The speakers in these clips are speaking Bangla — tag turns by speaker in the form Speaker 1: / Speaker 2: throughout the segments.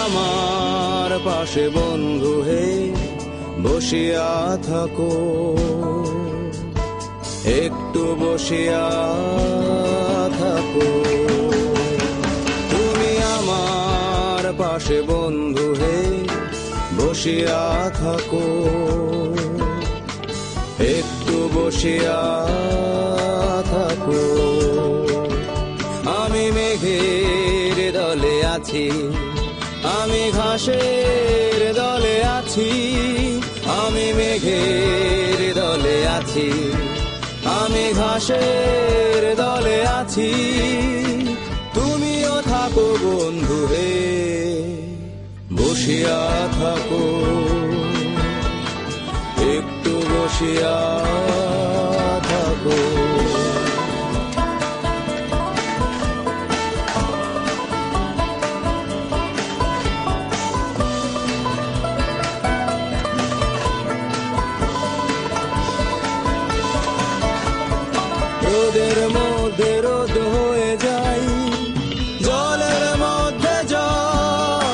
Speaker 1: আমার পাশে বন্ধু হে বসিয়া থাকো, একটু বসিয়া থাকো। তুমি আমার পাশে বন্ধু হে বসিয়া থাকো, একটু বসিয়া থাকো। আমি মেঘের দলে আছি, আমি ঘাসের দলে আছি, আমি মেঘের দলে আছি, আমি ঘাসের দলে আছি। তুমিও থাকো বন্ধু হে বসিয়া থাকো, একটু বসিয়া থাকো। রোদের মধ্যে রোদ হয়ে যাই, জলের মধ্যে জল,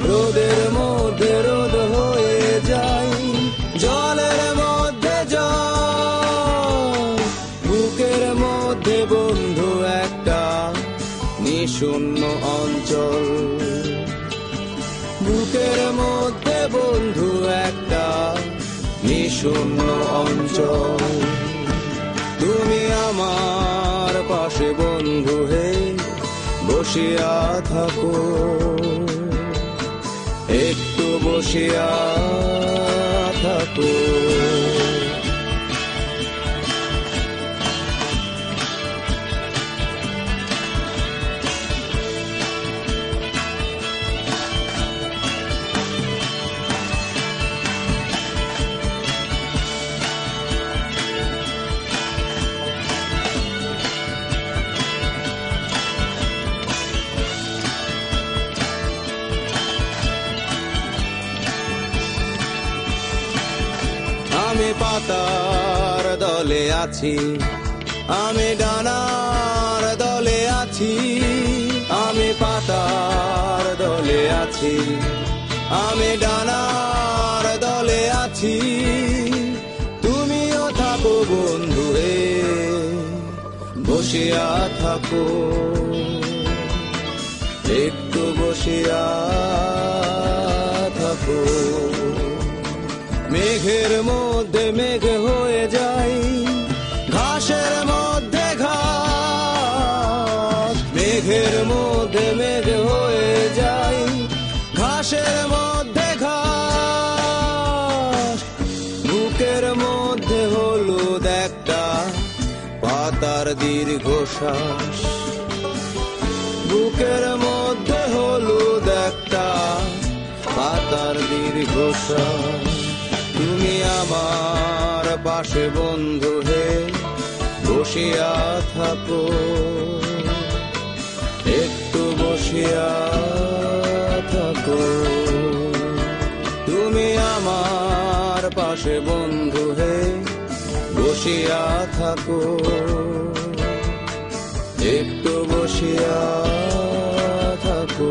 Speaker 1: রোদের মধ্যে রোদ হয়ে যাই, জলের মধ্যে জল। বুকের মধ্যে বন্ধু একটা নিশূন্য অঞ্চল, বুকের মধ্যে বন্ধু একটা নিশূন্য অঞ্চল। তুমি আমার পাশে বন্ধু হে বসিয়া থাকো, একটু বসিয়া থাকো। আমি পাতার দলে আছি, আমি ডানার দলে আছি, আমি পাতার দলে আছি, আমি ডানার দলে আছি। তুমিও থাকো বন্ধু হে বসিয়া থাকো, একটু বসিয়া থাকো। মেঘের মধ্যে মেঘ হয়ে যাই, ঘাসের মধ্যে ঘাস, মেঘের মধ্যে মেঘ হয়ে যাই, ঘাসের মধ্যে ঘাস। বুকের মধ্যে হলুদ একটা পাতার দীর্ঘশ্বাস, বুকের মধ্যে হলুদ একটা পাতার দীর্ঘশ্বাস। তুমি আমার পাশে বন্ধু হে বসিয়া থাকো, একটু বসিয়া থাকো। তুমি আমার পাশে বন্ধু হে বসিয়া থাকো, একটু বসিয়া থাকো।